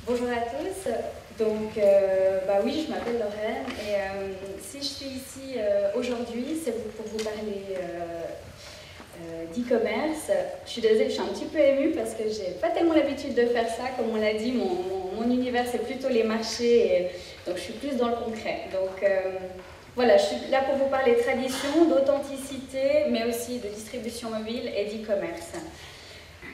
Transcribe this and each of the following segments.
Bonjour à tous. Donc, oui, je m'appelle Lorraine et si je suis ici aujourd'hui, c'est pour vous parler d'e-commerce. Je suis désolée, je suis un petit peu émue parce que j'ai pas tellement l'habitude de faire ça. Comme on l'a dit, mon univers c'est plutôt les marchés, et donc je suis plus dans le concret. Donc voilà, je suis là pour vous parler de tradition, d'authenticité, mais aussi de distribution mobile et d'e-commerce.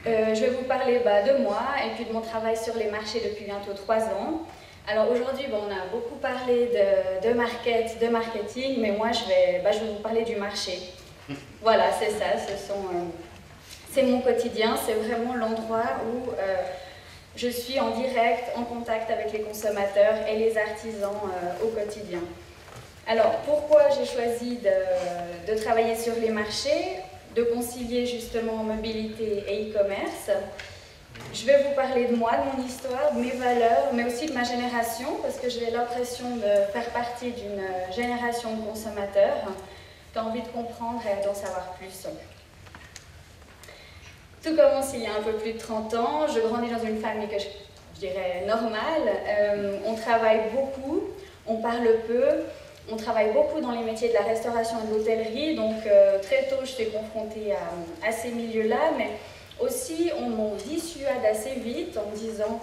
Je vais vous parler de moi et puis de mon travail sur les marchés depuis bientôt 3 ans. Alors aujourd'hui, on a beaucoup parlé de marketing, mais moi je vais vous parler du marché. Voilà, c'est ça, c'est mon quotidien, c'est vraiment l'endroit où je suis en direct, en contact avec les consommateurs et les artisans au quotidien. Alors pourquoi j'ai choisi de travailler sur les marchés, de concilier justement mobilité et e-commerce? Je vais vous parler de moi, de mon histoire, de mes valeurs, mais aussi de ma génération, parce que j'ai l'impression de faire partie d'une génération de consommateurs qui a envie de comprendre et d'en savoir plus. Tout commence il y a un peu plus de 30 ans. Je grandis dans une famille que je dirais normale. On travaille beaucoup, on parle peu. On travaille beaucoup dans les métiers de la restauration et de l'hôtellerie, donc très tôt je suis confrontée à ces milieux-là, mais aussi on m'en dissuade assez vite en me disant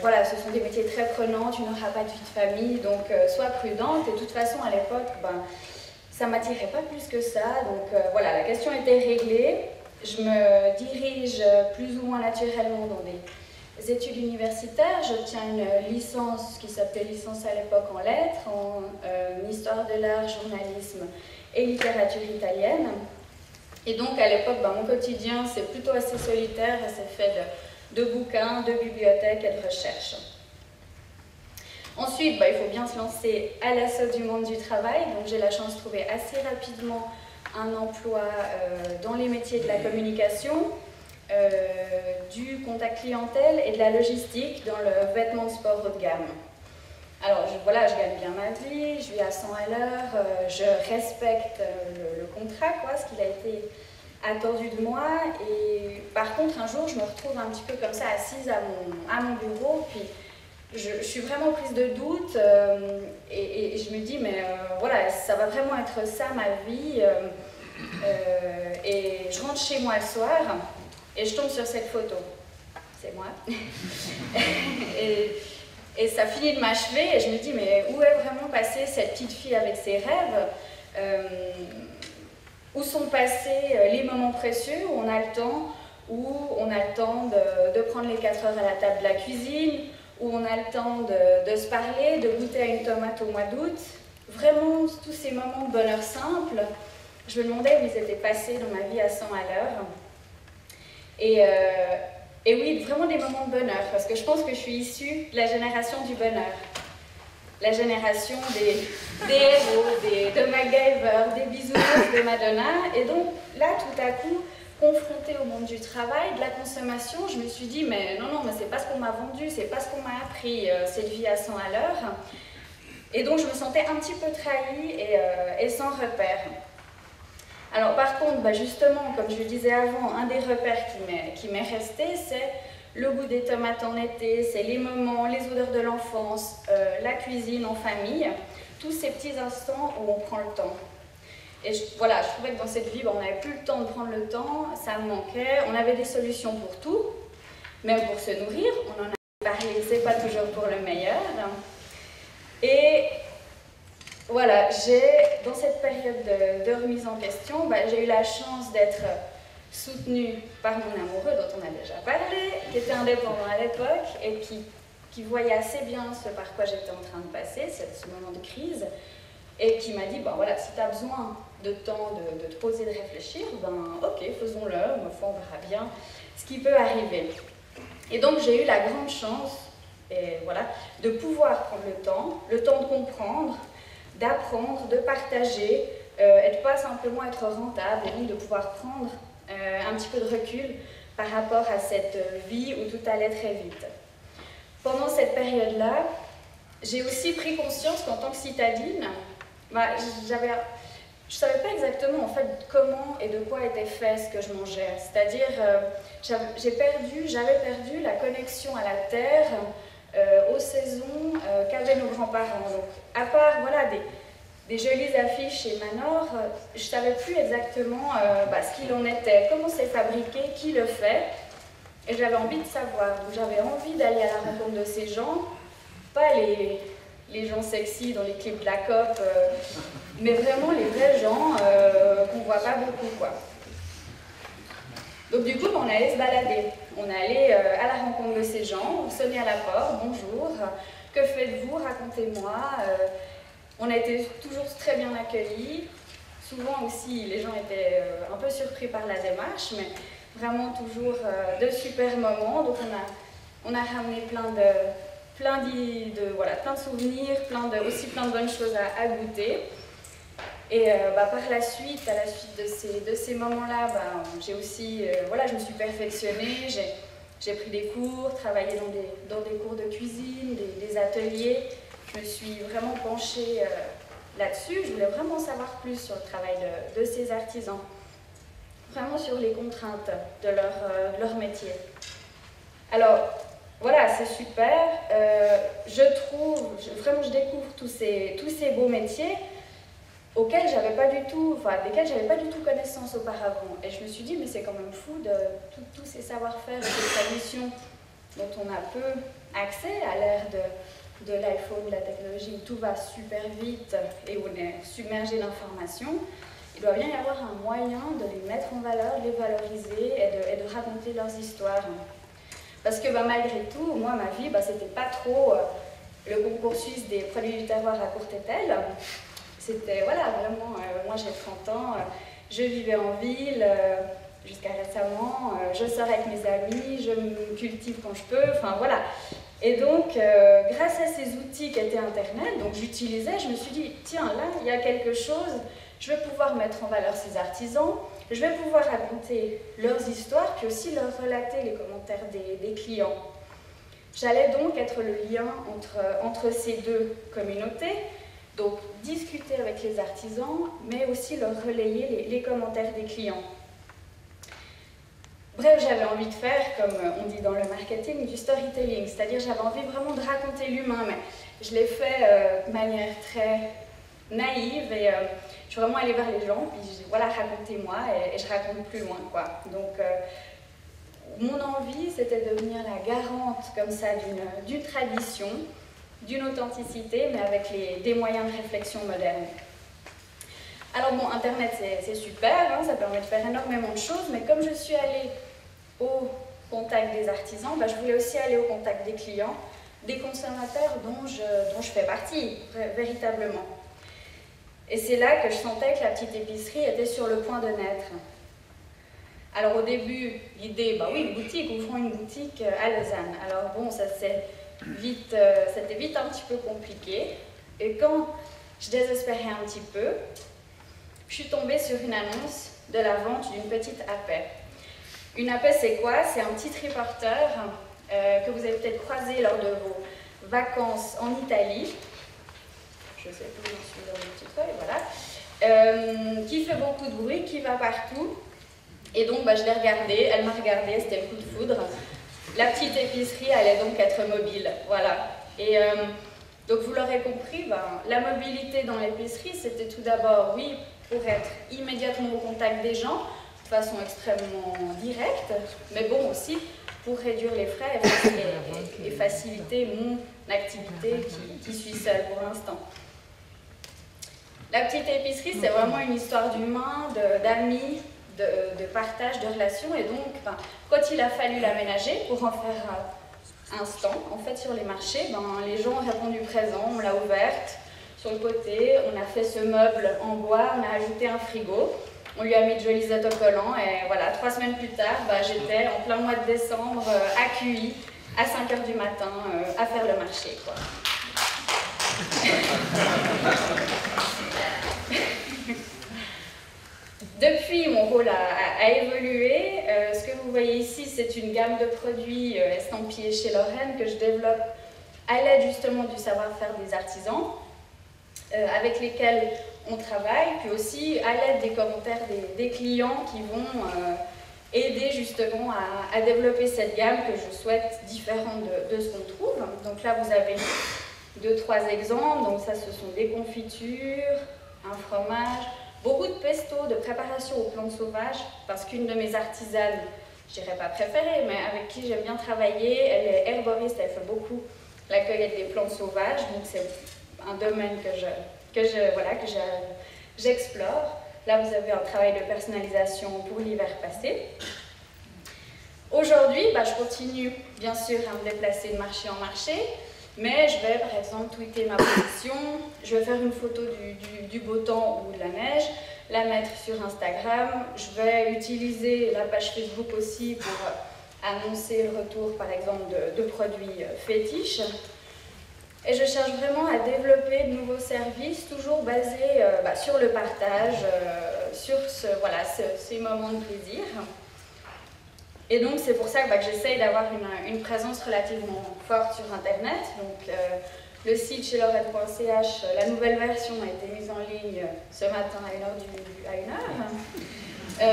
voilà, ce sont des métiers très prenants, tu n'auras pas de vie de famille, donc sois prudente. Et de toute façon à l'époque, ça ne m'attirait pas plus que ça, donc voilà, la question était réglée. Je me dirige plus ou moins naturellement dans des études universitaires. J'obtiens une licence qui s'appelait licence à l'époque en lettres, en histoire de l'art, journalisme et littérature italienne. Et donc à l'époque, mon quotidien c'est plutôt assez solitaire, c'est fait de bouquins, de bibliothèques et de recherches. Ensuite, il faut bien se lancer à l'assaut du monde du travail, donc j'ai la chance de trouver assez rapidement un emploi dans les métiers de la communication, du contact clientèle et de la logistique dans le vêtement de sport haut de gamme. Alors je gagne bien ma vie, je vis à 100 à l'heure, je respecte le contrat, ce qu'il a été attendu de moi. Et par contre, un jour, je me retrouve un petit peu comme ça, assise à mon bureau, puis je suis vraiment prise de doute et je me dis, mais voilà, ça va vraiment être ça ma vie. Et je rentre chez moi le soir, et je tombe sur cette photo. C'est moi. et ça finit de m'achever, et je me dis, mais où est vraiment passée cette petite fille avec ses rêves? Où sont passés les moments précieux où on a le temps, de prendre les 4 heures à la table de la cuisine, où on a le temps de se parler, de goûter à une tomate au mois d'août? Vraiment, tous ces moments de bonheur simple, je me demandais où ils étaient passés dans ma vie à 100 à l'heure. Et oui, vraiment des moments de bonheur, parce que je pense que je suis issue de la génération du bonheur. La génération des héros, de MacGyver, des bisounours de Madonna. Et donc là, tout à coup, confrontée au monde du travail, de la consommation, je me suis dit, mais non, mais c'est pas ce qu'on m'a vendu, c'est pas ce qu'on m'a appris, cette vie à 100 à l'heure. Et donc je me sentais un petit peu trahie et sans repère. Alors par contre, justement, comme je le disais avant, un des repères qui m'est resté, c'est le goût des tomates en été, c'est les moments, les odeurs de l'enfance, la cuisine en famille, tous ces petits instants où on prend le temps. Et je trouvais que dans cette vie, on n'avait plus le temps de prendre le temps, ça me manquait, on avait des solutions pour tout, même pour se nourrir, on en a parlé, c'est pas toujours pour le meilleur. Et voilà, dans cette période de remise en question, j'ai eu la chance d'être soutenue par mon amoureux, dont on a déjà parlé, qui était indépendant à l'époque et qui voyait assez bien ce par quoi j'étais en train de passer, ce moment de crise, et qui m'a dit, si tu as besoin de temps de te poser, de réfléchir, ok, faisons-le, ma foi, on verra bien ce qui peut arriver. Et donc j'ai eu la grande chance, de pouvoir prendre le temps de comprendre, d'apprendre, de partager, et de pas simplement être rentable, et donc de pouvoir prendre un petit peu de recul par rapport à cette vie où tout allait très vite. Pendant cette période-là, j'ai aussi pris conscience qu'en tant que citadine, j'avais je ne savais pas exactement en fait comment et de quoi était fait ce que je mangeais. C'est-à-dire, j'avais perdu la connexion à la terre, aux saisons qu'avaient nos grands-parents. Donc, à part voilà, des jolies affiches chez Manor, je ne savais plus exactement ce qu'il en était, comment c'est fabriqué, qui le fait. Et j'avais envie de savoir. Donc, j'avais envie d'aller à la rencontre de ces gens, pas les gens sexy dans les clips de la COP, mais vraiment les vrais gens qu'on ne voit pas beaucoup, quoi. Donc du coup, on allait se balader. On allait à la rencontre de ces gens, on sonnait à la porte, bonjour, que faites-vous, racontez-moi. On a été toujours très bien accueillis. Souvent aussi, les gens étaient un peu surpris par la démarche, mais vraiment toujours de super moments. Donc on a ramené plein de souvenirs, aussi plein de bonnes choses à goûter. Et par la suite, à la suite de ces moments-là, j'ai aussi, je me suis perfectionnée, j'ai pris des cours, travaillé dans des cours de cuisine, des ateliers. Je me suis vraiment penchée là-dessus. Je voulais vraiment savoir plus sur le travail de ces artisans, vraiment sur les contraintes de leur métier. Alors, voilà, c'est super. Je découvre tous ces beaux métiers desquels j'avais pas du tout connaissance auparavant. Et je me suis dit, mais c'est quand même fou de tous ces savoir-faire, ces traditions dont on a peu accès à l'ère de l'iPhone, de la technologie, où tout va super vite et où on est submergé d'informations. Il doit bien y avoir un moyen de les mettre en valeur, de les valoriser et de raconter leurs histoires. Parce que malgré tout, moi, ma vie, c'était pas trop le concours suisse des produits du terroir à Courtétel. C'était, vraiment, moi j'ai 30 ans, je vivais en ville jusqu'à récemment, je sors avec mes amis, je me cultive quand je peux, voilà. Et donc, grâce à ces outils qu'était Internet, donc j'utilisais, je me suis dit, tiens, là, il y a quelque chose, je vais pouvoir mettre en valeur ces artisans, je vais pouvoir raconter leurs histoires, puis aussi leur relater les commentaires des clients. J'allais donc être le lien entre ces deux communautés, donc discuter avec les artisans, mais aussi leur relayer les commentaires des clients. Bref, j'avais envie de faire, comme on dit dans le marketing, du storytelling, c'est-à-dire j'avais envie vraiment de raconter l'humain, mais je l'ai fait de manière très naïve et je suis vraiment allée vers les gens, puis racontez-moi et je raconte plus loin, quoi. Donc, mon envie, c'était de devenir la garante, comme ça, d'une tradition, d'une authenticité, mais avec des moyens de réflexion modernes. Alors bon, Internet, c'est super, hein, ça permet de faire énormément de choses, mais comme je suis allée au contact des artisans, je voulais aussi aller au contact des clients, des consommateurs dont je fais partie, véritablement. Et c'est là que je sentais que la petite épicerie était sur le point de naître. Alors au début, l'idée, une boutique, ouvrons une boutique à Lausanne. Alors bon, c'était vite un petit peu compliqué. Et quand je désespérais un petit peu, je suis tombée sur une annonce de la vente d'une petite appel. Une appel, c'est quoi? C'est un petit triporteur que vous avez peut-être croisé lors de vos vacances en Italie. Je ne sais plus où j'en suis dans mon petit feuille, voilà. Qui fait beaucoup de bruit, qui va partout. Et donc, je l'ai regardée, elle m'a regardée, c'était le coup de foudre. La petite épicerie allait donc être mobile, voilà. Et donc, vous l'aurez compris, la mobilité dans l'épicerie, c'était tout d'abord, oui, pour être immédiatement au contact des gens, de façon extrêmement directe, mais bon aussi pour réduire les frais et faciliter mon activité qui suis seule pour l'instant. La petite épicerie, c'est vraiment une histoire d'humain, d'amis, de partage, de relations, et donc quand il a fallu l'aménager pour en faire un stand, en fait sur les marchés, les gens ont répondu présent, on l'a ouverte sur le côté, on a fait ce meuble en bois, on a ajouté un frigo, on lui a mis de jolis autocollants, et voilà, 3 semaines plus tard, j'étais en plein mois de décembre à QI, à 5 h du matin, à faire le marché, quoi. Depuis, mon rôle a évolué. Ce que vous voyez ici, c'est une gamme de produits estampillés chez Lorraine que je développe à l'aide justement du savoir-faire des artisans, avec lesquels on travaille, puis aussi à l'aide des commentaires des clients qui vont aider justement à développer cette gamme que je souhaite différente de ce qu'on trouve. Donc là, vous avez 2-3 exemples. Donc ça, ce sont des confitures, un fromage, beaucoup de pesto, de préparation aux plantes sauvages, parce qu'une de mes artisanes, je dirais pas préférée, mais avec qui j'aime bien travailler, elle est herboriste, elle fait beaucoup la cueillette des plantes sauvages, donc c'est un domaine que j'explore. Là, vous avez un travail de personnalisation pour l'hiver passé. Aujourd'hui, je continue bien sûr à me déplacer de marché en marché, mais je vais par exemple tweeter ma position, je vais faire une photo du beau temps ou de la neige, la mettre sur Instagram, je vais utiliser la page Facebook aussi pour annoncer le retour par exemple de produits fétiches. Et je cherche vraiment à développer de nouveaux services, toujours basés sur le partage, sur ces moments de plaisir. Et donc c'est pour ça que j'essaye d'avoir une présence relativement forte sur Internet. Donc le site chez Lorraine.ch, la nouvelle version a été mise en ligne ce matin à 1h.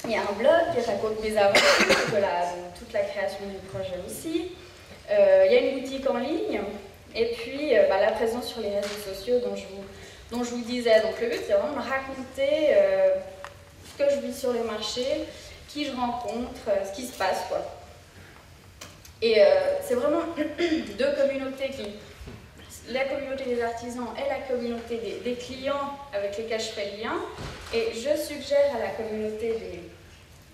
Il y a un blog qui raconte mes aventures, toute la création du projet aussi. Il y a une boutique en ligne, et puis la présence sur les réseaux sociaux dont je vous disais. Donc le but, c'est vraiment de raconter ce que je vis sur les marchés, qui je rencontre, ce qui se passe, quoi. Et c'est vraiment deux communautés la communauté des artisans et la communauté des clients avec lesquels je fais le lien. Et je suggère à la communauté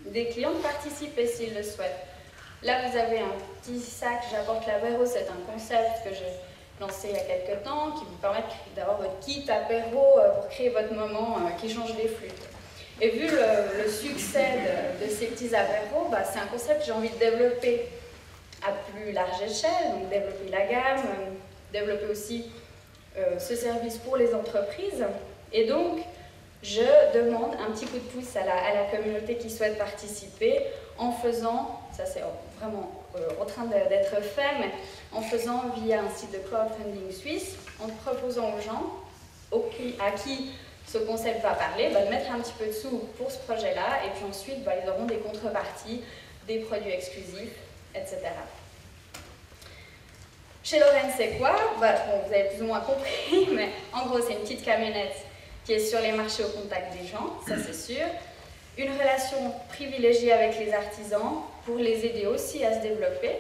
des clients de participer s'ils le souhaitent. Là, vous avez un petit sac, j'apporte l'apéro, c'est un concept que j'ai lancé il y a quelques temps, qui vous permet d'avoir votre kit apéro pour créer votre moment qui change des flûtes. Et vu le succès de ces petits apéros, c'est un concept que j'ai envie de développer à plus large échelle, donc développer la gamme, développer aussi ce service pour les entreprises. Et donc, je demande un petit coup de pouce à la communauté qui souhaite participer en faisant, ça c'est vraiment en train d'être fait, mais en faisant via un site de crowdfunding suisse, en proposant aux gens à qui ce concept va parler, de mettre un petit peu de sous pour ce projet-là, et puis ensuite ils auront des contreparties, des produits exclusifs, etc. Chez Lorraine, c'est quoi? Bon, vous avez plus ou moins compris, mais en gros, c'est une petite camionnette qui est sur les marchés au contact des gens, ça c'est sûr. Une relation privilégiée avec les artisans pour les aider aussi à se développer.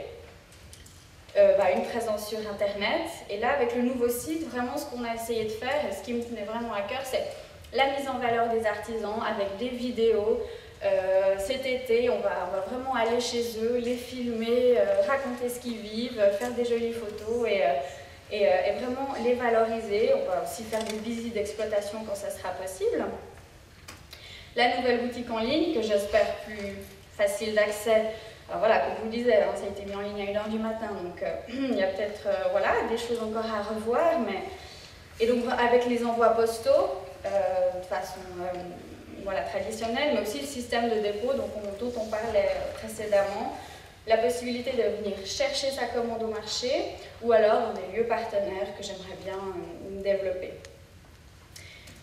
Une présence sur Internet. Et là, avec le nouveau site, vraiment ce qu'on a essayé de faire, et ce qui me tenait vraiment à cœur, c'est la mise en valeur des artisans avec des vidéos. Cet été, on va vraiment aller chez eux, les filmer, raconter ce qu'ils vivent, faire des jolies photos et vraiment les valoriser. On va aussi faire des visites d'exploitation quand ça sera possible. La nouvelle boutique en ligne, que j'espère plus facile d'accès. Alors voilà, comme je vous le disais, ça a été mis en ligne à 1h du matin, donc il y a peut-être des choses encore à revoir. Et donc avec les envois postaux, de façon traditionnelle, mais aussi le système de dépôt dont on parlait précédemment, la possibilité de venir chercher sa commande au marché, ou alors dans des lieux partenaires que j'aimerais bien développer.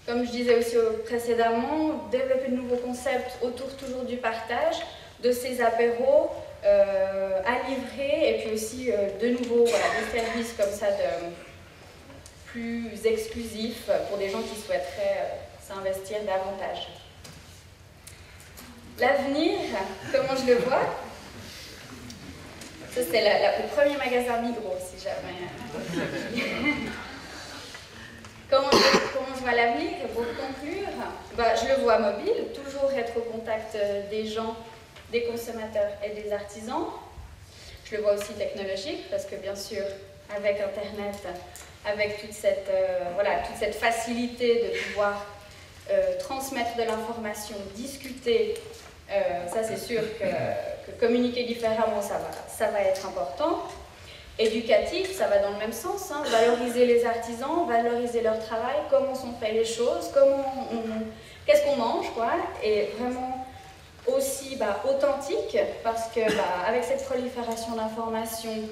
Comme je disais aussi précédemment, développer de nouveaux concepts autour toujours du partage, de ces apéros à livrer, et puis aussi de nouveau des services comme ça plus exclusifs pour des gens qui souhaiteraient s'investir davantage. L'avenir, comment je le vois? Ça c'est le premier magasin Migros, si jamais. Comment je vois l'avenir? Pour conclure, je le vois mobile, toujours être au contact des gens, des consommateurs et des artisans. Je le vois aussi technologique, parce que bien sûr, avec Internet, avec toute cette facilité de pouvoir transmettre de l'information, discuter, ça c'est sûr que communiquer différemment, ça va être important. Éducatif, ça va dans le même sens, valoriser les artisans, valoriser leur travail, comment sont faites les choses, qu'est-ce qu'on mange, quoi, et vraiment aussi authentique, parce que avec cette prolifération d'informations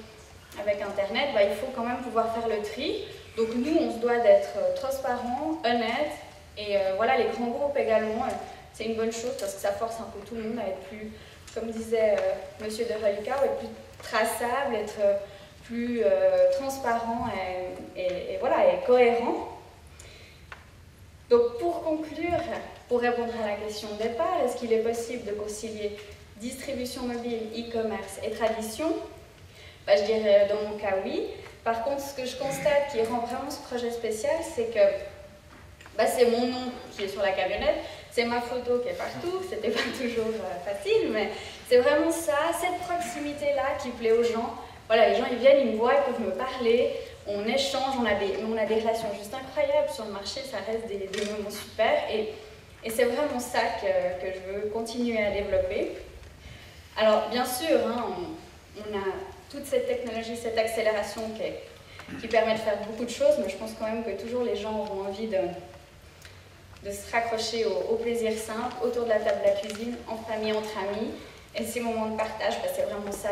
avec Internet, il faut quand même pouvoir faire le tri. Donc nous, on se doit d'être transparent, honnête, et voilà, les grands groupes également, c'est une bonne chose parce que ça force un peu tout le monde à être plus, comme disait Monsieur de Reuillecard, être plus traçable, être plus transparent et voilà, et cohérent. Donc pour conclure, pour répondre à la question de départ, est-ce qu'il est possible de concilier distribution mobile, e-commerce et tradition? Je dirais dans mon cas oui. Par contre, ce que je constate qui rend vraiment ce projet spécial, c'est que c'est mon nom qui est sur la camionnette, c'est ma photo qui est partout, c'était pas toujours facile, mais c'est vraiment ça, cette proximité-là qui plaît aux gens. Voilà, les gens ils viennent, ils me voient, ils peuvent me parler, on échange, on a des relations juste incroyables sur le marché, ça reste des moments super, et c'est vraiment ça que je veux continuer à développer. Alors, bien sûr, hein, on a toute cette technologie, cette accélération qui permet de faire beaucoup de choses, mais je pense quand même que toujours les gens auront envie de se raccrocher au plaisir simple, autour de la table de la cuisine, en famille, entre amis. Et ces moments de partage, c'est vraiment ça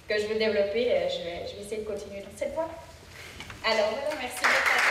que je veux développer et je vais essayer de continuer dans cette voie. Alors voilà, merci beaucoup.